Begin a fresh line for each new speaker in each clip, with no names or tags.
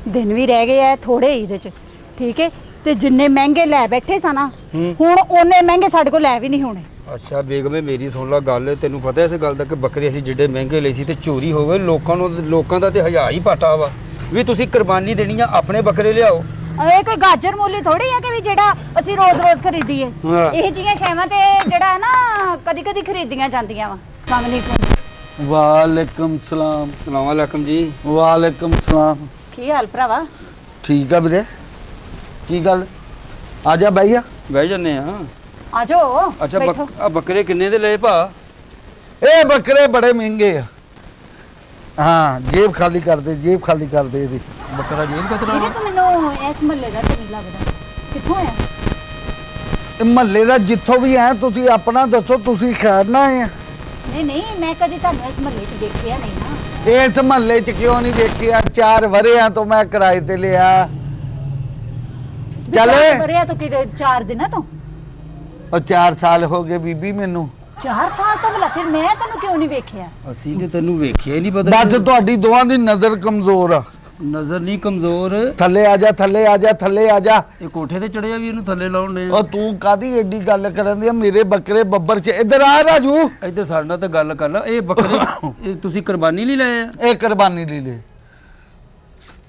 दिन भी रह गए है थोड़े ही ठीक है ते जिन्ने महंगे लै बैठे सा ना हुण ओने महंगे साडे कोल लै भी नहीं होने।
अच्छा बेगमे मेरी सुन ला गल, तेनू पता इस गल दा कि बकरे ਅਸੀਂ ਜਿੱਡੇ ਮਹਿੰਗੇ ਲਈ ਸੀ ਤੇ ਚੋਰੀ ਹੋ ਗਏ ਲੋਕਾਂ ਦਾ ਤੇ ਹਯਾ ਹੀ ਪਾਟਾ ਵਾ ਵੀ ਤੁਸੀਂ ਕੁਰਬਾਨੀ ਦੇਣੀ ਆ ਆਪਣੇ ਬੱਕਰੇ ਲਿਆਓ।
ਇਹ ਕੋਈ ਗਾਜਰ ਮੂਲੀ ਥੋੜੀ ਆ ਕਿ ਵੀ ਜਿਹੜਾ ਅਸੀਂ ਰੋਜ਼-ਰੋਜ਼ ਖਰੀਦੀਏ। ਇਹ ਜੀਆਂ ਸ਼ੈਵਾਂ ਤੇ ਜਿਹੜਾ ਹੈ ਨਾ ਕਦੀ-ਕਦੀ ਖਰੀਦੀਆਂ ਜਾਂਦੀਆਂ ਵਾ। अस्सलाम वालेकुम।
वालेकुम सलाम।
ਸਲਾਮ ਵਾਲੇਕਮ ਜੀ।
वालेकुम सलाम।
ਕੀ ਹਾਲ ਭਰਾਵਾ?
ठीक है ਵੀਰੇ, ਕੀ ਗੱਲ? ਆ ਜਾ ਬਈਆ,
ਬਹਿ ਜੰਨੇ ਆ।
ਆ ਜਾਓ।
ਅੱਛਾ ਆ ਬੱਕਰੇ ਕਿੰਨੇ ਦੇ ਲਏ ਭਾ?
ਇਹ ਬੱਕਰੇ ਬੜੇ ਮਹਿੰਗੇ ਆ। ਹਾਂ ਜੇਬ ਖਾਲੀ ਕਰ ਦੇ, ਜੇਬ ਖਾਲੀ ਕਰ ਦੇ ਇਹਦੀ।
ਬੱਕਰਾ ਜੇਬ ਕਤਰਾ
ਵੀਰੇ ਤੂੰ ਮੈਨੂੰ ਇਸ ਮਹੱਲੇ ਦਾ ਨਹੀਂ ਲੱਗਦਾ, ਕਿੱਥੋਂ ਆਇਆ?
ਇਹ ਮਹੱਲੇ ਦਾ ਜਿੱਥੋਂ ਵੀ ਆਏ ਤੁਸੀਂ ਆਪਣਾ ਦੱਸੋ, ਤੁਸੀਂ ਖੈਰ ਨਾ ਆਏ ਆ?
ਨਹੀਂ ਮੈਂ ਕਦੀ ਤੁਹਾਨੂੰ ਇਸ ਮਹੱਲੇ 'ਚ ਦੇਖਿਆ ਨਹੀਂ ਨਾ।
ਇਸ ਮਹੱਲੇ 'ਚ ਕਿਉਂ ਨਹੀਂ ਦੇਖਿਆ? 4 ਵਰਿਆਂ ਤੋਂ ਮੈਂ ਕਿਰਾਏ ਤੇ ਲਿਆ। ਚੱਲੇ
ਵਰਿਆ ਤੋਂ ਕਿ 4 ਦਿਨਾਂ ਤੋਂ?
ਉਹ 4 ਸਾਲ ਹੋ ਗਏ ਬੀਬੀ ਮੈਨੂੰ।
4 ਸਾਲ ਤੋਂ ਭਲਾ ਫਿਰ ਮੈਂ ਤੈਨੂੰ ਕਿਉਂ ਨਹੀਂ ਵੇਖਿਆ?
ਅਸੀਂ ਤੇ ਤੈਨੂੰ ਵੇਖਿਆ ਹੀ ਨਹੀਂ ਬਦਲ।
ਬਸ ਤੁਹਾਡੀ ਦੋਵਾਂ ਦੀ ਨਜ਼ਰ ਕਮਜ਼ੋਰ ਆ।
ਨਜ਼ਰ ਨਹੀਂ ਕਮਜ਼ੋਰ।
ਥੱਲੇ ਆ ਜਾ, ਥੱਲੇ ਆ ਜਾ, ਥੱਲੇ ਆ ਜਾ।
ਇਹ ਕੋਠੇ ਤੇ ਚੜਿਆ ਵੀ ਇਹਨੂੰ ਥੱਲੇ ਲਾਉਣ ਨੇ।
ਉਹ ਤੂੰ ਕਾਦੀ ਏਡੀ ਗੱਲ ਕਰਨ ਦੀ? ਮੇਰੇ ਬੱਕਰੇ ਬੱਬਰ 'ਚ ਇੱਧਰ ਆ ਰਾਜੂ।
ਇੱਧਰ ਸਾਡੇ ਨਾਲ ਤਾਂ ਗੱਲ ਕਰ ਲੈ। ਇਹ ਬੱਕਰੇ ਇਹ ਤੁਸੀਂ ਕੁਰਬਾਨੀ ਲਈ ਲਏ ਆ?
ਇਹ ਕੁਰਬਾਨੀ ਲਈ ਲੈ।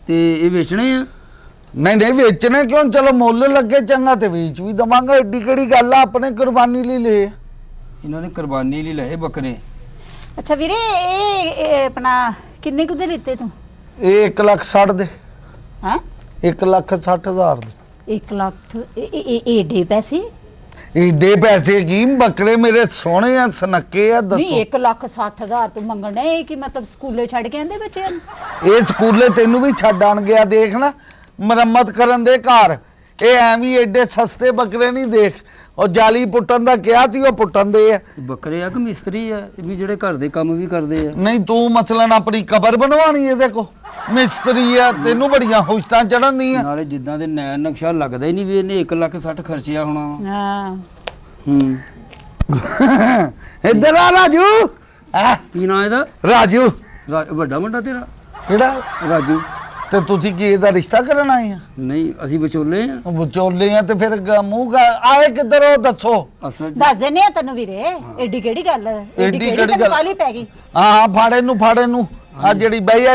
ਤੇ ਇਹ ਵੇਚਣੇ ਆ?
ਨਹੀਂ ਵੇਚਣੇ ਕਿਉਂ? ਚਲੋ ਮੁੱਲ ਲੱਗੇ ਚੰਗਾ ਤੇ ਵੇਚ ਵੀ ਦਵਾਂਗਾ। ਏਡੀ ਕਿਹੜੀ ਗੱਲ ਆ? ਆਪਣੇ ਕੁਰਬਾਨੀ ਲਈ ਲੈ।
ਇਹਨਾਂ ਨੇ ਕੁਰਬਾਨੀ ਲਈ ਲਏ ਬੱਕਰੇ।
ਅੱਛਾ ਵੀਰੇ ਇਹ ਆਪਣਾ ਕਿੰਨੇ ਕੁ ਦੇ ਲਿੱਤੇ ਤੂੰ?
ਇਹ 1,60,000 ਦੇ।
ਹੈ
1,60,000 ਦੇ।
1 ਲੱਖ ਏਡੇ ਪੈਸੇ?
ਏਡੇ ਪੈਸੇ ਕੀ? ਬੱਕਰੇ ਮੇਰੇ ਸੋਹਣੇ ਆ, ਸਨੱਕੇ ਆ।
ਨਹੀਂ
ਦੱਸੋ
1,60,000 ਤੂੰ ਮੰਗਣਾ ਇਹ ਕਿ ਮਤਲਬ ਸਕੂਲੇ ਛੱਡ ਕੇ ਆਂਦੇ ਬੱਚਿਆਂ ਨੂੰ?
ਇਹ ਸਕੂਲੇ ਤੈਨੂੰ ਵੀ ਛੱਡ ਆਣ ਗਿਆ। ਦੇਖ ਨਾ ਮੁਰੰਮਤ ਕਰਨ ਦੇ ਘਰ। ਇਹ ਐਵੇਂ ਏਡੇ ਸਸਤੇ ਬੱਕਰੇ ਨਹੀਂ। ਦੇਖ ਉਹ ਜਾਲੀ ਪੁੱਟਣ ਦਾ ਕਿਹਾ ਸੀ, ਉਹ ਪੁੱਟਣ ਦੇ ਆ।
ਬੱਕਰੇ ਆ ਕਿ ਮਿਸਤਰੀ ਆ? ਇਹ ਵੀ ਜਿਹੜੇ ਘਰ ਦੇ ਕੰਮ ਵੀ ਕਰਦੇ ਆ।
ਨਹੀਂ ਤੂੰ ਮਸਲਨ ਆਪਣੀ ਕਬਰ ਬਣਵਾਣੀ ਇਹਦੇ ਕੋ? ਮਿਸਤਰੀ ਆ, ਤੈਨੂੰ ਬੜੀਆਂ ਹੁਸ਼ਤਾਂ ਚੜਨ ਦੀਆਂ।
ਨਾਲੇ ਜਿੱਦਾਂ ਦੇ ਨੈਣ ਨਕਸ਼ਾ ਲੱਗਦਾ ਹੀ ਨਹੀਂ ਵੀ ਇਹਨੇ 1,60,000 ਖਰਚਿਆ ਹੋਣਾ ਵਾ।
ਹਾਂ
ਇੱਧਰ ਆ ਰਾਜੂ।
ਕੀ ਨਾਂ ਇਹਦਾ?
ਰਾਜੂ।
ਵੱਡਾ ਮੁੰਡਾ ਤੇਰਾ?
ਕਿਹੜਾ
ਰਾਜੂ।
ਤੇ ਤੁਸੀਂ ਕੀ ਇਹਦਾ ਰਿਸ਼ਤਾ ਕਰਨ ਆਏ ਆ?
ਨਹੀਂ ਅਸੀਂ ਵਿਚੋਲੇ ਆ।
ਵਿਚੋਲੇ ਆ ਤੇ ਫਿਰ ਮੂੰਹ ਆਏ ਕਿੱਧਰ ਹੋ? ਦੱਸੋ।
ਅਸਲ
ਦੱਸ ਦਿੰਨੇ ਆ ਤੈਨੂੰ ਵੀਰੇ। ਏਡੀ ਕਿਹੜੀ ਗੱਲ?
ਏਡੀ ਕਿਹੜੀ ਗੱਲ?
ਕਾਲੀ ਪੈ ਗਈ।
ਹਾਂ ਫਾੜੇ ਨੂੰ ਆ ਜਿਹੜੀ ਬਈ ਆ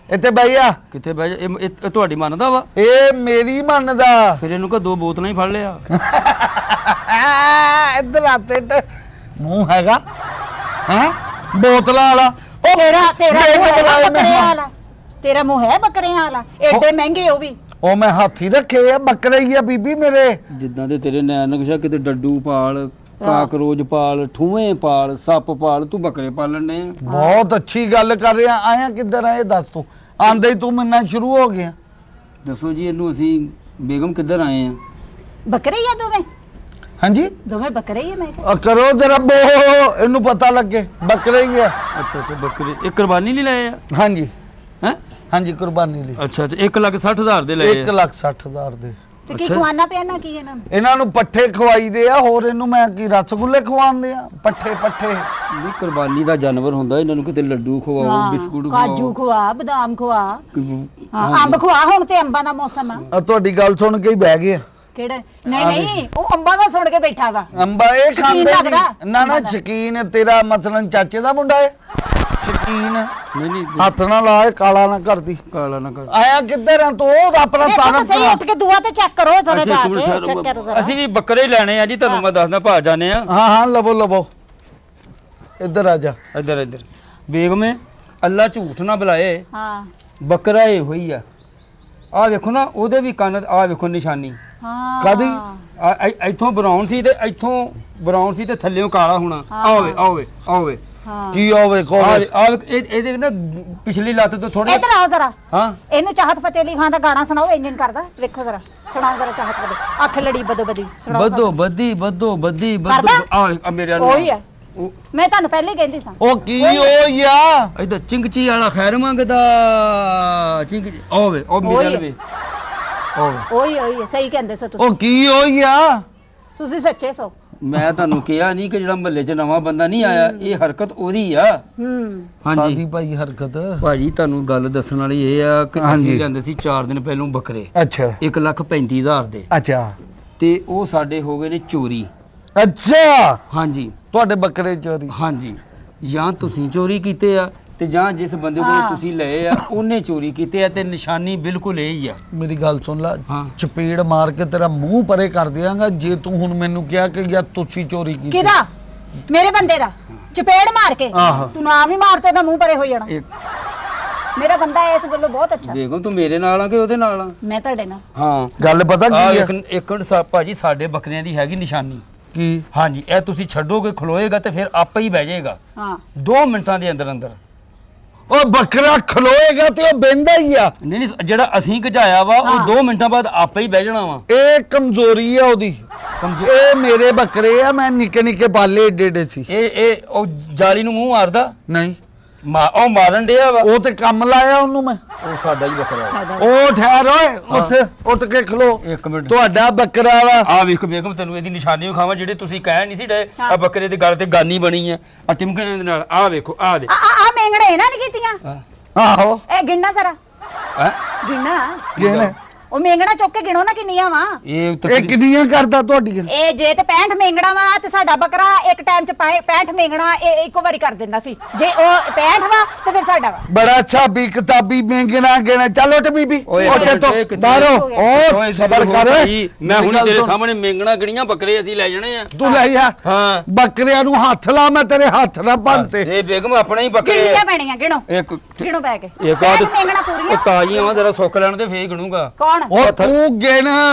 ਇੱਥੇ ਬਈ ਆ।
ਕਿੱਥੇ ਬਹਿ ਜਾ? ਇਹ ਤੁਹਾਡੀ ਮੰਨਦਾ ਵਾ?
ਇਹ ਮੇਰੀ ਮੰਨਦਾ।
ਫਿਰ ਇਹਨੂੰ ਕਹ 2 ਬੋਤਲਾਂ ਹੀ ਫੜ ਲਿਆ।
ਇੱਧਰ ਆ ਤੇ ਮੂੰਹ ਹੈਗਾ ਹੈ ਬੋਤਲਾਂ ਵਾਲਾ। ਉਹ
ਤੇਰਾ
ਮੇਰੇ
ਮੂੰਹ
ਬੁਲਾਏ
ਹੈ
ਮੈਂ।
ਬੱਕਰੇ ਵਾਲਾ। ਤੇਰਾ ਮੂੰਹ ਹੈ ਬੱਕਰੇ ਵਾਲਾ? ਏਡੇ ਮਹਿੰਗੇ ਉਹ ਵੀ।
ਉਹ ਮੈਂ ਹਾਥੀ ਰੱਖੇ ਆ, ਬੱਕਰੇ ਹੀ ਆ ਬੀਬੀ ਮੇਰੇ।
ਜਿੱਦਾਂ ਦੇ ਤੇਰੇ ਨੈਣ ਨਕਸ਼ਾ, ਕਿਤੇ ਡੱਡੂ ਪਾਲ, ਕਾਕਰੋਚ ਪਾਲ, ਠੂਵੇਂ ਪਾਲ, ਸੱਪ ਪਾਲ, ਤੂੰ ਬੱਕਰੇ ਪਾਲਣ ਨੇ।
ਬਹੁਤ ਅੱਛੀ ਗੱਲ ਕਰ ਰਿਹਾ। ਆਇਆ ਕਿੱਧਰ ਆ ਇਹ ਦੱਸ ਤੂੰ? ਆਂਦੇ ਹੀ ਤੂੰ ਮਿਲਣਾ ਸ਼ੁਰੂ ਹੋ ਗਿਆ।
ਦੱਸੋ ਜੀ ਇਹਨੂੰ ਅਸੀਂ ਬੇਗਮ ਕਿੱਧਰ ਆਏ ਆ?
ਬੱਕਰੇ ਹੀ ਆ ਦੋਵੇਂ?
ਹਾਂਜੀ
ਦੋਵੇਂ ਬੱਕਰੇ ਹੀ ਆ ਮੈਂ ਕਿਹਾ।
ਕਰੋ ਜਰਾ ਬੋ, ਇਹਨੂੰ ਪਤਾ ਲੱਗੇ ਬੱਕਰੇ ਹੀ ਆ।
ਅੱਛਾ ਬੱਕਰੇ ਇਹ ਕੁਰਬਾਨੀ ਲਈ ਲਏ ਆ?
ਹਾਂਜੀ
ਹੈ
ਹਾਂਜੀ ਕੁਰਬਾਨੀ ਲਈ।
ਅੱਛਾ 1,60,000 ਦੇ ਲਏ ਆ?
1,60,000 ਦੇ।
ਤੇ ਕੀ ਖਵਾਨਾ ਪਿਆਣਾ ਕੀ ਇਹਨਾਂ ਨੂੰ?
ਇਹਨਾਂ ਨੂੰ ਪੱਠੇ ਖਵਾਈਦੇ ਆ। ਹੋਰ ਇਹਨੂੰ ਮੈਂ ਕੀ ਰਸਗੁੱਲੇ ਖਵਾਉਂਦੇ ਆ? ਪੱਠੇ
ਨਹੀਂ ਕੁਰਬਾਨੀ ਦਾ ਜਾਨਵਰ ਹੁੰਦਾ, ਇਹਨਾਂ ਨੂੰ ਕਿਤੇ ਲੱਡੂ ਖਵਾਓ, ਬਿਸਕੁਟ ਖਵਾਓ,
ਕਾਜੂ ਖਵਾ, ਬਦਾਮ ਖਵਾ,
ਹਾਂ
ਅੰਬ ਖਵਾ। ਹੁਣ ਤੇ ਅੰਬਾਂ ਦਾ ਮੌਸਮ ਆ।
ਤੁਹਾਡੀ ਗੱਲ ਸੁਣ ਕੇ ਹੀ ਬਹਿ ਗਏ।
ਕਿਹੜਾ? ਨਹੀਂ ਉਹ ਅੰਬਾਂ ਦਾ ਸੁਣ ਕੇ ਬੈਠਾ ਵਾ।
ਅੰਬਾ ਇਹ
ਸ਼ੌਕੀਨ
ਖਾਂਦੇ
ਲੱਗਦਾ?
ਨਹੀਂ। ਨਾ ਸ਼ਕੀਨ ਤੇਰਾ ਮਸਲਨ ਚਾਚੇ ਦਾ ਮੁੰਡਾ ਹੈ ਸ਼ਕੀਨ।
ਨਹੀਂ
ਹੱਥ ਨਾਲ ਲਾਏ, ਕਾਲਾ ਨਾ ਕਰਦੀ।
ਕਾਲਾ ਨਾ ਕਰ।
ਆਇਆ ਕਿੱਧਰ ਆ ਤੂੰ? ਆਪਣਾ ਸਾਰਾ
ਸਹੀ ਉੱਠ ਕੇ ਦੁਆ ਤੇ ਚੈੱਕ ਕਰੋ ਜ਼ਰਾ ਜਾ ਕੇ। ਚੈੱਕ ਕਰੋ ਜ਼ਰਾ।
ਅਸੀਂ ਵੀ ਬੱਕਰੇ ਹੀ ਲੈਣੇ ਆ ਜੀ, ਤੁਹਾਨੂੰ ਮੈਂ ਦੱਸਦਾ ਭਾ ਜਾਣੇ ਆ।
ਹਾਂ ਲਵੋ ਇੱਧਰ ਆ ਜਾ।
ਇੱਧਰ ਬੇਗਮੇ ਅੱਲਾ ਝੂਠ ਨਾ ਬੁਲਾਏ।
ਹਾਂ
ਬੱਕਰਾ ਇਹ ਹੋਈ ਆ। ਆਹ ਵੇਖੋ ਨਾ ਉਹਦੇ ਵੀ ਕੰਨ, ਆਹ ਵੇਖੋ ਨਿਸ਼ਾਨੀ।
ਹਾਂ
ਕਾਦੀ?
ਇੱਥੋਂ ਬਰਾਊਨ ਸੀ ਤੇ ਇੱਥੋਂ ਬਰਾਊਨ ਸੀ ਤੇ ਥੱਲੇੋਂ ਕਾਲਾ ਹੋਣਾ। ਆਵੇ
ਹਾਂ
ਕੀ ਹੋਵੇ ਕੋ?
ਇਹਦੇ ਨਾ ਪਿਛਲੀ ਲੱਤ ਤੋਂ ਥੋੜੇ।
ਇੱਧਰ ਆਓ ਜ਼ਰਾ।
ਹਾਂ
ਇਹਨੂੰ ਚਾਹਤ ਫਤਿਹ ਅਲੀ ਖਾਨ ਦਾ ਗਾਣਾ ਸੁਣਾਓ। ਇੰਜਨ ਕਰਦਾ ਵੇਖੋ ਜ਼ਰਾ। ਸੁਣਾਓ ਜ਼ਰਾ ਚਾਹਤ ਫਤਿਹ। ਅੱਖ ਲੜੀ ਬਦੋ ਬਦੀ ਸੁਣਾਓ।
ਬੱਦੋ ਬੱਦੀ
ਕਰਦਾ?
ਆ ਮੇਰੇ ਨਾਲ
ਉਹੀ ਹੈ। ਮੈਂ ਤੁਹਾਨੂੰ ਪਹਿਲੇ ਕਹਿੰਦੀ ਸਾਂ।
ਉਹ ਕੀ ਹੋਈ ਆ?
ਇਹਦਾ ਚਿੰਗਚੀ ਵਾਲਾ ਖੈਰ ਮੰਗਦਾ। ਚਿੰਗਚੀ ਆਵੇ ਉਹ ਮੇਰੇ ਨਾਲ ਵੇ।
ਉਹੀ ਹੈ, ਸਹੀ ਕਹਿੰਦੇ ਸੋ ਤੁਸੀਂ।
ਉਹ ਕੀ ਹੋਈ ਆ?
ਤੁਸੀਂ ਸੱਚੇ ਸੋ।
ਮੈਂ ਤੁਹਾਨੂੰ ਕਿਹਾ ਨਹੀਂ ਕਿ ਜਿਹੜਾ ਮਹੱਲੇ 'ਚ ਨਵਾਂ ਬੰਦਾ ਨਹੀਂ ਆਇਆ, ਇਹ ਹਰਕਤ ਉਹਦੀ ਆ।
ਸਾਡੀ
ਹਾਂਜੀ
ਭਾਈ ਹਰਕਤ।
ਭਾਜੀ ਤੁਹਾਨੂੰ ਗੱਲ ਦੱਸਣ ਵਾਲੀ ਇਹ ਆ ਕਿ
ਹਾਂਜੀ।
ਅਸੀਂ ਲਿਆਂਦੇ ਸੀ 4 ਦਿਨ ਪਹਿਲੋਂ ਬੱਕਰੇ
ਅੱਛਾ
1,35,000 ਦੇ,
ਅੱਛਾ
ਤੇ ਉਹ ਸਾਡੇ ਹੋ ਗਏ ਨੇ ਚੋਰੀ।
ਅੱਛਾ
ਹਾਂਜੀ
ਤੁਹਾਡੇ ਬੱਕਰੇ ਚੋਰੀ।
ਹਾਂਜੀ, ਜਾਂ ਤੁਸੀਂ ਚੋਰੀ ਕੀਤੇ ਆ ਤੇ ਜਾਂ ਜਿਸ ਬੰਦੇ ਕੋਲ
ਹਾਂ।
ਤੁਸੀਂ ਲਏ ਆ ਉਹਨੇ ਚੋਰੀ ਕੀਤੇ ਆ, ਤੇ ਨਿਸ਼ਾਨੀ ਬਿਲਕੁਲ ਇਹ ਹੀ ਆ।
ਮੇਰੀ ਗੱਲ ਸੁਣ ਲੈ,
ਹਾਂ।
ਚਪੇੜ ਮਾਰ ਕੇ ਤੇਰਾ ਮੂੰਹ ਪਰੇ ਕਰ ਦਿਆਂਗਾ ਜੇ ਤੂੰ ਹੁਣ ਮੈਨੂੰ ਕਿਹਾ ਕਿ ਯਾਰ ਤੁਸੀਂ ਚੋਰੀ ਕੀਤੀ।
ਕਿਹਦਾ? ਮੇਰੇ ਬੰਦੇ ਦਾ ਚਪੇੜ ਮਾਰ ਕੇ
ਆਹੋ।
ਤੂੰ ਨਾਮ ਹੀ ਮਾਰ ਤੇ ਉਹਦਾ ਮੂੰਹ ਪਰੇ ਹੋ ਜਾਣਾ।
ਇੱਕ
ਮੇਰਾ ਬੰਦਾ ਇਸ ਗੱਲੋਂ ਬਹੁਤ ਅੱਛਾ।
ਬੇਗਮ ਤੂੰ ਮੇਰੇ ਨਾਲ ਆ ਕਿ ਉਹਦੇ ਨਾਲ ਆ?
ਮੈਂ ਤੁਹਾਡੇ ਨਾਲ।
ਹਾਂ
ਗੱਲ ਪਤਾ
ਆਹ
ਕੀ ਹੈ?
ਇੱਕ ਮਿੰਟ ਭਾਜੀ, ਸਾਡੇ ਬੱਕਰਿਆਂ ਦੀ ਹੈਗੀ ਨਿਸ਼ਾਨੀ।
ਕੀ?
ਹਾਂਜੀ, ਇਹ ਤੁਸੀਂ ਛੱਡੋਗੇ ਖਲੋਏਗਾ ਤੇ ਫਿਰ ਆਪੇ ਹੀ ਬਹਿ ਜਾਏਗਾ
ਹਾਂ
2 ਮਿੰਟਾਂ ਦੇ ਅੰਦਰ ਅੰਦਰ।
ਉਹ ਬੱਕਰਾ ਖਲੋਏਗਾ ਤੇ ਉਹ ਬਹਿੰਦਾ ਹੀ ਆ।
ਨਹੀਂ ਨਹੀਂ, ਜਿਹੜਾ ਅਸੀਂ ਗਜਾਇਆ ਵਾ ਉਹ
ਹਾਂ।
2 ਮਿੰਟਾਂ ਬਾਅਦ ਆਪੇ ਹੀ ਬਹਿ ਜਾਣਾ ਵਾ।
ਇਹ ਕਮਜ਼ੋਰੀ ਆ ਉਹਦੀ। ਇਹ ਮੇਰੇ ਬੱਕਰੇ ਆ, ਮੈਂ ਨਿੱਕੇ ਨਿੱਕੇ ਪਾਲੇ ਏਡੇ ਏਡੇ ਸੀ।
ਇਹ ਉਹ ਜਾਲੀ ਨੂੰ ਮੂੰਹ ਮਾਰਦਾ,
ਨਹੀਂ
ਉਹ ਮਾਰਨ ਡਿਆ ਵਾ।
ਉਹ ਤੇ ਕੰਮ ਲਾਇਆ ਉਹਨੂੰ ਮੈਂ।
ਉਹ ਸਾਡਾ ਹੀ ਬੱਕਰਾ ਵਾ।
ਸਾਡਾ
ਉਹ ਠਹਿਰ ਓਏ, ਉੱਠ ਕੇ ਖਲੋ।
ਇੱਕ ਮਿੰਟ,
ਤੁਹਾਡਾ ਬੱਕਰਾ ਵਾ।
ਆ ਵੇਖ ਬੇਗਮ, ਤੈਨੂੰ ਇਹਦੀ ਨਿਸ਼ਾਨੀ ਵਿਖਾਵਾਂ ਜਿਹੜੇ ਤੁਸੀਂ ਕਹਿ ਨਹੀਂ ਸੀ ਡੇ ਆ
ਹਾਂ।
ਬੱਕਰੇ ਦੇ ਗਲ ਤੇ ਗਾਨੀ ਬਣੀ ਆ ਆ ਟਿਮਕਣ ਦੇ ਨਾਲ। ਆ ਵੇਖੋ, ਆ ਦੇ
ਆ ਮੇਂਗੜੇ ਇਹਨਾਂ ਨੇ ਕੀਤੀਆਂ।
ਆਹੋ
ਇਹ ਗਿਣਨਾ ਜ਼ਰਾ,
ਹੈ
ਗਿਣਨਾ।
ਕਿਹਨੇ?
ਉਹ ਮੇਂਗੜਾ ਚੁੱਕ ਕੇ ਗਿਣੋ ਨਾ ਕਿੰਨੀਆਂ ਵਾ।
ਇਹ ਕਿੰਨੀਆਂ ਕਰਦਾ ਤੁਹਾਡੀਆਂ?
ਇਹ ਜੇ ਤੇ 65 ਮੇਂਗੜਾ ਵਾ ਤੇ ਸਾਡਾ ਬੱਕਰਾ ਇੱਕ ਟਾਈਮ ਚ 65 ਮੇਂਗੜਾ ਇਹ ਇੱਕੋ ਵਾਰੀ ਕਰ ਦਿੰਦਾ ਸੀ। ਜੇ ਉਹ 65 ਵਾ ਤੇ ਫਿਰ ਸਾਡਾ ਵਾ।
ਬੜਾ ਅੱਛਾ ਵੀ ਕਿਤਾਬੀ ਮੇਂਗਣਾ ਗਿਣਾ। ਚੱਲ ਉੱਠ ਬੀਬੀ,
ਓਏ
ਉੱਠ
ਇੱਕ
ਤੋਂ
ਮਿੰਟ, ਇੱਕ
ਬਾਹਰੋਂ।
ਮਿੰਟ।
ਉਹ ਸਬਰ ਕਰ।
ਮੈਂ ਹੁਣ
ਗੱਲ
ਤੇਰੇ
ਸੁਣ।
ਸਾਹਮਣੇ ਮੇਂਗਣਾ ਗਣੀਆਂ ਬੱਕਰੇ ਅਸੀਂ ਲੈ ਜਾਣੇ ਆ।
ਤੂੰ ਲੈ ਜਾ
ਹਾਂ
ਬੱਕਰਿਆਂ ਨੂੰ ਹੱਥ ਲਾ, ਮੈਂ ਤੇਰੇ ਹੱਥ ਨਾ ਭੰਨਤੇ।
ਇਹ ਬੇਗਮ ਆਪਣੇ ਹੀ ਬੱਕਰੇ
ਗਿਣਨੀਆਂ ਪੈਣੀਆਂ, ਗਿਣੋ
ਇੱਕ
ਗਿਣੋ ਬੈ ਕੇ।
ਇੱਕ ਆਦ
65 ਮੇਂਗਣਾ
ਉਹ
ਪੂਰੀਆਂ।
ਤਾਜ਼ੀਆਂ ਵਾ, ਜਰਾ ਸੁੱਕ ਲੈਣ ਤੇ ਫੇਰ ਗਣੂਗਾ।
ਕੌਣ?
ਉਹ ਤੂੰ ਗਿਣ,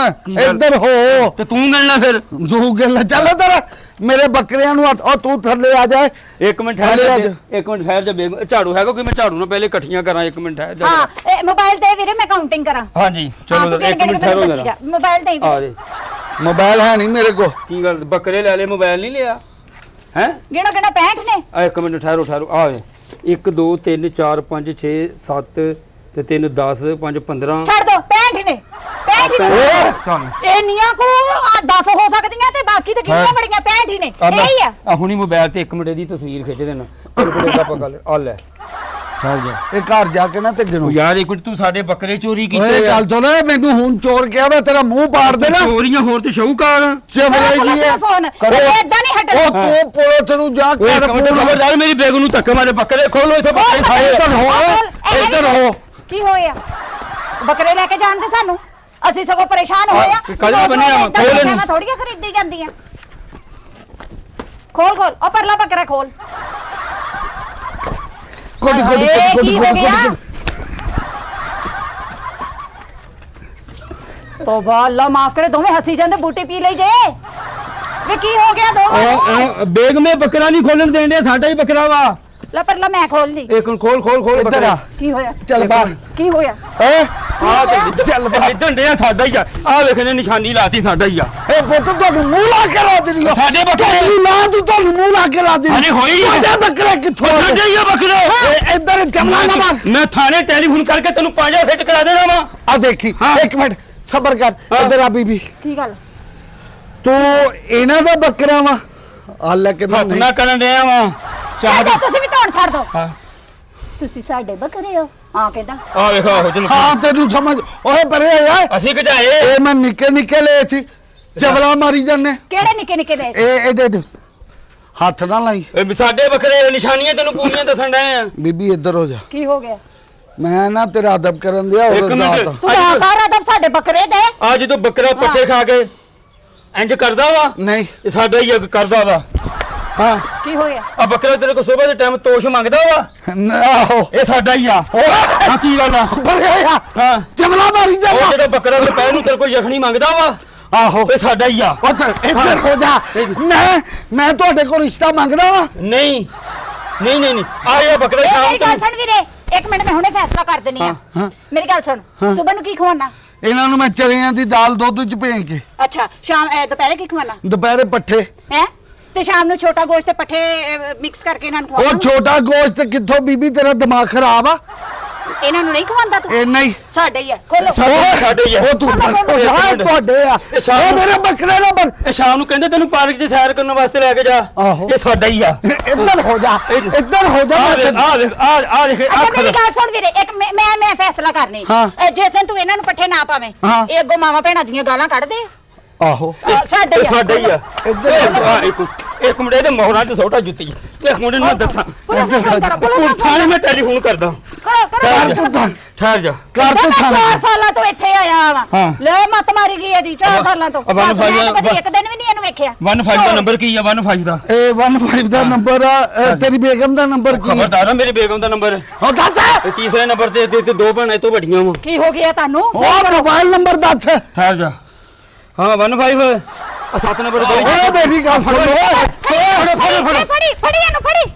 ਕੀ ਗੱਲ?
ਇੱਧਰ ਹੋ।
ਤੇ ਤੂੰ ਗਣਨਾ ਫਿਰ।
ਤੂੰ ਗਿਣ, ਚੱਲ ਤੇਰਾ ਮੇਰੇ ਬੱਕਰਿਆਂ ਨੂੰ ਉਹ ਤੂੰ ਥੱਲੇ ਆ ਜਾ।
ਇੱਕ ਮਿੰਟ ਠਹਿਰ ਜਾ, ਇੱਕ ਮਿੰਟ ਠਹਿਰ ਜਾ ਬੇਗਮ। ਝਾੜੂ ਹੈਗਾ ਕਿ ਮੈਂ ਝਾੜੂ ਨਾਲ ਪਹਿਲੇ ਇਕੱਠੀਆਂ ਕਰਾਂ? ਇੱਕ ਮਿੰਟ ਠਹਿਰ ਜਾ।
ਹਾਂ ਇਹ ਮੋਬਾਈਲ ਤੇ ਵੀਰੇ ਮੈਂ ਕਾਊਂਟਿੰਗ ਕਰਾਂ।
ਹਾਂਜੀ
ਹਾਂ,
ਚਲੋ
ਤੂੰ
ਇੱਕ ਮਿੰਟ ਠਹਿਰੋ ਜਰਾ।
ਮੋਬਾਈਲ ਤੇ ਹੀ
ਆ
ਵੀਰੇ।
ਦੇ।
ਮੋਬਾਈਲ ਹੈ ਨਹੀਂ ਮੇਰੇ ਕੋਲ।
ਕੀ ਗੱਲ, ਬੱਕਰੇ ਲੈ ਲੈ ਮੋਬਾਈਲ ਨਹੀਂ ਲਿਆ ਹੈ?
ਗਿਣੋ ਗਿਣੋ 65 ਨੇ।
ਆ ਇੱਕ ਮਿੰਟ ਠਹਿਰੋ ਆ ਵੇ। 1 2 3 4 5 6 7 ਤੇ 3 10 5 15।
ਛੱਡ ਦੋ 65 ਨੇ। 65 ਨੇ।
ਚੱਲ
ਇਹ ਨੀਆਂ ਕੋ 10 ਹੋ ਸਕਦੀਆਂ ਤੇ ਬਾਕੀ ਤੇ ਕਿੰਨੀਆਂ ਬੜੀਆਂ 65 ਹੀ ਨੇ। ਇਹੀ ਆ।
ਆ ਹੁਣੀ ਮੋਬਾਈਲ ਤੇ 1 ਮਿੰਟ ਦੀ ਤਸਵੀਰ ਖਿੱਚ ਦੇਣਾ। ਕੋਲੇ ਦਾ ਪਕਾ ਲੈ, ਆ ਲੈ ਠਹਿਰ ਜਾ।
ਇਹ ਘਰ ਜਾ ਕੇ ਨਾ ਤੇ ਗਿਣੋ।
ਉਹ ਯਾਰ ਇੱਕ ਮਿੰਟ, ਤੂੰ ਸਾਡੇ ਬੱਕਰੇ ਚੋਰੀ
ਓਏ
ਕੀਤੇ ਆ।
ਗੱਲ ਸੁਣ, ਮੈਨੂੰ ਹੁਣ ਚੋਰ ਕਿਹਾ ਵਾ, ਤੇਰਾ ਮੂੰਹ ਪਾੜ ਦੇਣਾ।
ਚੋਰੀਆਂ ਹੋਰ ਤੇ ਸ਼ੌਕਰ।
ਚਵਲੇ ਜੀ ਹੈ।
ਫੋਨ
ਕਰੋ।
ਏਦਾਂ ਨਹੀਂ ਹਟਣਾ।
ਉਹ ਤੂੰ ਪੁਲਿਸ ਨੂੰ ਜਾ
ਓਏ
ਕਰ
ਇੱਕ ਮਿੰਟ
ਫੋਨ।
ਖਬਰਦਾਰ, ਮੇਰੀ ਬੇਗ ਨੂੰ ਧੱਕੇ ਮਾਰੇ। ਬੱਕਰੇ ਖੋਲੋ ਇੱਥੇ, ਬੱਕਰੇ ਖਾਏ।
ਇੱਧਰ ਹੋ, ਇੱਧਰ ਹੋ।
ਕੀ ਹੋਇਆ? ਬੱਕਰੇ ਲੈ ਕੇ ਜਾਣ ਤੇ ਸਾਨੂੰ ਅਸੀਂ ਸਗੋਂ ਪਰੇਸ਼ਾਨ ਹੋਏ ਆ।
ਕਾਹਦੇ ਬੰਨਿਆ ਵਾ? ਖੋਲ ਇਹਨੂੰ।
ਮੈਂ ਥੋੜੀਆਂ ਖਰੀਦੀ ਜਾਂਦੀਆਂ। ਖੋਲ ਖੋਲ ਉਹ ਪਰਲਾ ਬੱਕਰਾ ਖੋਲ।
ਕੁੱਟ ਕੁੱਟ
ਹਾਏ,
ਕੁੱਟ
ਕੀ ਹੋ
ਕੁੱਟ
ਗਿਆ? ਤੋਬਾ ਅੱਲਾ ਮਾਫ ਕਰੇ, ਦੋਵੇਂ ਹੱਸੀ ਜਾਂਦੇ ਬੂਟੀ ਪੀ ਲਈ ਜੇ। ਵੇ ਕੀ ਹੋ ਗਿਆ ਦੋਵਾਂ?
ਬੇਗ ਮੇ ਬੱਕਰਾ ਨਹੀਂ ਖੋਲਣ ਦੇਣ, ਸਾਡਾ ਹੀ ਬੱਕਰਾ ਵਾ।
ਲੈ ਪਰਲਾ ਮੈਂ ਖੋਲ ਲਈ।
ਇੱਕ ਖੋਲ ਖੋਲ ਖੋਲ
ਇੱਧਰ ਆ।
ਕੀ ਹੋਇਆ?
ਚੱਲ ਬਾਹਰ।
ਕੀ ਹੋਇਆ?
ਏ
ਆ ਚੱਲ ਬਾਹਰ। ਇਦਾਂ ਡਿਆ ਸਾਡਾ ਹੀ ਆ। ਆ ਵੇਖ ਨੇ ਨਿਸ਼ਾਨੀ ਲਾਤੀ, ਸਾਡਾ ਹੀ ਆ।
ਇਹ ਪੁੱਤ ਤੁਹਾਨੂੰ ਮੂੰਹ ਲਾ ਕੇ ਰਾਜ ਨਹੀਂ।
ਸਾਡੇ ਬੱਕਰੇ।
ਤੁਹਾਡੀ ਮਾਂ ਤੂੰ ਤੁਹਾਨੂੰ ਮੂੰਹ ਲਾ ਕੇ ਰਾਜ
ਅਰੇ ਹੋਈ ਆ।
ਤੁਹਾਡਾ ਬੱਕਰਾ ਕਿੱਥੋਂ ਆ
ਸਾਡੇ ਹੀ ਆ ਬੱਕਰੇ।
ਇਹ ਇੱਧਰ ਚਮਲਾ ਨਾ ਮਾਰ।
ਮੈਂ ਥਾਣੇ ਟੈਲੀਫੋਨ ਕਰਕੇ ਤੈਨੂੰ 5000 ਫਿੱਟ ਕਰਾ ਦੇਣਾ ਵਾ।
ਆ ਦੇਖੀ,
ਹਾਂ।
ਇੱਕ ਮਿੰਟ ਸਬਰ ਕਰ।
ਹਾਂ।
ਇੱਧਰ ਆ ਬੀਬੀ,
ਕੀ ਗੱਲ?
ਤੂੰ ਇਹਨਾਂ ਦਾ ਬੱਕਰਾ ਵਾ? ਆ ਲੈ ਕੇ
ਹੱਥ ਨਾ ਕਰਨ ਡਿਆ ਵਾ।
ਛੱਡ ਦਿਓ, ਤੁਸੀਂ ਵੀ ਧੌਣ ਛੱਡ ਦਿਓ।
ਹਾਂ
ਤੁਸੀਂ ਸਾਡੇ ਬੱਕਰੇ ਹੋ? ਹਾਂ ਕਹਿੰਦਾ।
ਆ ਵੇਖੋ ਹੋ ਚਲ।
ਹਾਂ ਤੈਨੂੰ ਸਮਝ। ਓਏ ਪਰੇ ਆ ਯਾਰ।
ਅਸੀਂ ਘਟਾਏ।
ਇਹ ਮੈਂ ਨਿੱਕੇ ਨਿੱਕੇ ਲਏ ਸੀ, ਚਵਲਾ ਮਾਰੀ ਜਾਂਦੇ।
ਕਿਹੜੇ ਨਿੱਕੇ ਨਿੱਕੇ ਦੇ?
ਇਹ ਇਹਦੇ ਹੱਥ ਨਾ ਲਾਈ।
ਸਾਡੇ ਬੱਕਰੇ ਨਿਸ਼ਾਨੀਆਂ ਤੈਨੂੰ ਪੂਰੀਆਂ ਦੱਸਣ ਡਏ ਆ।
ਬੀਬੀ ਇੱਧਰ ਹੋ ਜਾ।
ਕੀ ਹੋ ਗਿਆ?
ਮੈਂ ਨਾ ਤੇਰਾ ਅਦਬ ਕਰਨ ਦਿਆ
ਇੱਕ
ਉਹ
ਮਿੰਟ।
ਰਾਤ।
ਤੂੰ ਨਾ ਕਰ ਅਦਬ ਸਾਡੇ ਬੱਕਰੇ ਦੇ।
ਆ ਜਦੋਂ ਬੱਕਰਾ ਪੱਠੇ ਖਾ ਕੇ ਇੰਜ ਕਰਦਾ ਵਾ,
ਨਹੀਂ
ਇਹ ਸਾਡਾ ਹੀ ਕਰਦਾ ਵਾ। ਹਾਂ
ਕੀ ਹੋਇਆ?
ਆ ਬੱਕਰਾ ਤੇਰੇ ਕੋਲ ਸਵੇਰ ਦੇ ਟਾਈਮ ਤੋਸ਼ ਮੰਗਦਾ ਵਾ,
ਆਹੋ
ਇਹ ਸਾਡਾ ਹੀ ਆ। ਹਾਂ ਕੀ ਗੱਲ ਆ?
ਪਰੇ ਆ
ਹਾਂ
ਚਵਲਾ ਮਾਰੀ
ਉਹ
ਜਾਂਦਾ।
ਜਿਹੜਾ ਬੱਕਰਾ ਦੁਪਹਿਰ ਨੂੰ ਤੇਰੇ ਕੋਲ ਯਖਣੀ ਮੰਗਦਾ ਵਾ,
ਆਹੋ
ਇਹ ਸਾਡਾ ਹੀ ਆ।
ਇੱਧਰ ਹੋ ਜਾ। ਮੈਂ ਤੁਹਾਡੇ ਕੋਲ ਰਿਸ਼ਤਾ ਮੰਗਦਾ ਵਾ।
ਨਹੀਂ ਨਹੀਂ ਨਹੀਂ ਨਹੀਂ ਆ ਇਹ ਬੱਕਰਾ
ਇਹ
ਸ਼ਾਮ
ਮੇਰੀ ਗੱਲ
ਨੂੰ।
ਸੁਣ ਵੀਰੇ, ਇੱਕ ਮਿੰਟ ਮੈਂ ਹੁਣੇ ਫੈਸਲਾ ਕਰ ਦਿੰਨੀ ਆ।
ਹਾਂ
ਮੇਰੀ ਗੱਲ ਸੁਣ,
ਹਾਂ।
ਸਵੇਰ ਨੂੰ ਕੀ ਖਵਾਉਣਾ?
ਇਹਨਾਂ ਨੂੰ ਮੈਂ ਚਰਿਆਂ ਦੀ ਦਾਲ ਦੁੱਧ ਚ ਭੇਜ ਕੇ,
ਅੱਛਾ ਦੁਪਹਿਰੇ ਕੀ ਖਵਾਉਣਾ
ਦੁਪਹਿਰੇ ਪੱਠੇ।
ਹੈ? ਤੇ ਸ਼ਾਮ ਨੂੰ ਛੋਟਾ ਗੋਸ਼ਤ ਤੇ ਪੱਠੇ ਮਿਕਸ ਕਰਕੇ ਇਹਨਾਂ ਨੂੰ
ਉਹ
ਖਵਾਉਣਾ।
ਛੋਟਾ ਗੋਸ਼ਤ ਕਿੱਥੋਂ ਬੀਬੀ, ਤੇਰਾ ਦਿਮਾਗ ਖਰਾਬ ਆ।
ਇਹਨਾਂ ਨੂੰ ਨਹੀਂ ਖਵਾਉਂਦਾ ਤੂੰ?
ਇਹ ਨਹੀਂ
ਸਾਡੇ ਹੀ ਆ, ਖੋਲੋ।
ਸਾਡੇ ਹੀ ਆ।
ਉਹ ਤੂੰ ਤੁਹਾਡੇ ਆ ਉਹ ਮੇਰੇ ਬੱਕਰੇ ਨਾ ਬਣ
ਇਹ ਸ਼ਾਮ ਨੂੰ ਕਹਿੰਦੇ ਤੈਨੂੰ ਪਾਰਕ 'ਚ ਸੈਰ ਕਰਨ ਵਾਸਤੇ ਲੈ ਕੇ ਜਾ।
ਆਹੋ।
ਇਹ ਸਾਡਾ ਹੀ ਆ।
ਇੱਧਰ ਹੋ ਜਾ ਇੱਧਰ ਹੋ ਜਾ
ਆ ਦੇਖ ਆ ਦੇਖ
ਅੱਛਾ ਮੇਰੀ ਗੱਲ ਸੁਣ ਵੀਰੇ, ਇੱਕ ਮੈਂ ਫੈਸਲਾ ਕਰਨੀ।
ਹਾਂ।
ਜਿਸ ਦਿਨ ਤੂੰ ਇਹਨਾਂ ਨੂੰ ਪੱਠੇ ਨਾ ਪਾਵੇਂ,
ਹਾਂ।
ਇਹ ਅੱਗੋਂ ਮਾਵਾਂ ਭੈਣਾਂ ਦੀਆਂ ਗਾਲਾਂ ਕੱਢਦੇ ਆ।
ਆਹੋ
ਸਾਡੇ ਹੀ ਆ,
ਸਾਡਾ ਹੀ ਆ।
ਇੱਧਰ
ਇੱਕ ਮੁੰਡੇ ਦੇ ਮੋਹਰਾਂ 'ਚ ਸੋਟਾ ਜੁੱਤੀ। ਇੱਕ ਮੁੰਡੇ ਨੂੰ ਮੈਂ ਦੱਸਾਂ
ਪੁਲਿਸ ਨੂੰ ਫੋਨ ਕਰੋ, ਪੁਲਿਸ ਨੂੰ
ਹੁਣ
ਫੋਨ
ਥਾਣੇ ਮੈਂ ਟੈਲੀਫੋਨ ਕਰਦਾ।
ਕਰੋ
ਕਰ ਤੂੰ ਤਾਂ
ਠਹਿਰ ਜਾ।
ਕਰ ਤੂੰ
ਮੈਂ
ਥਾਣੇ
4 ਸਾਲਾਂ ਤੋਂ ਇੱਥੇ ਆਇਆ ਵਾ।
ਹਾਂ।
ਲੈ ਮੱਤ ਮਾਰੀ ਗਈ ਇਹਦੀ 4 ਸਾਲਾਂ ਤੋਂ।
ਅਬਾ ਨੂੰ
ਬਸ ਮੈਂ ਤਾਂ
ਫਾਈਲ-
ਕਦੀ ਇੱਕ ਦਿਨ ਵੀ ਨਹੀਂ ਇਹਨੂੰ ਵੇਖਿਆ।
15 ਦਾ ਨੰਬਰ ਕੀ ਆ? 15 ਦਾ
ਇਹ 15 ਦਾ ਨੰਬਰ ਆ ਤੇਰੀ ਬੇਗਮ ਦਾ ਨੰਬਰ ਕੀ ਹੈ
ਖਬਰਦਾਰ ਆ, ਮੇਰੀ ਬੇਗਮ ਦਾ ਨੰਬਰ।
ਉਹ ਦੱਸ
ਇਹ ਤੀਸਰੇ ਨੰਬਰ ਤੇ ਦੋ ਭੈਣਾਂ ਇਹ ਤੋਂ ਵੱਡੀਆਂ ਵਾ।
ਕੀ ਹੋ ਗਿਆ ਤੁਹਾਨੂੰ?
ਉਹ ਮੋਬਾਈਲ ਨੰਬਰ ਦੱਸ
ਠਹਿਰ ਜਾ। ਹਾਂ 15 7 ਨੰਬਰ
ਓਏ ਮੇਰੀ ਗੱਲ ਸੁਣ ਓਏ
ਫੜੀ ਇਹਨੂੰ, ਫੜੀ।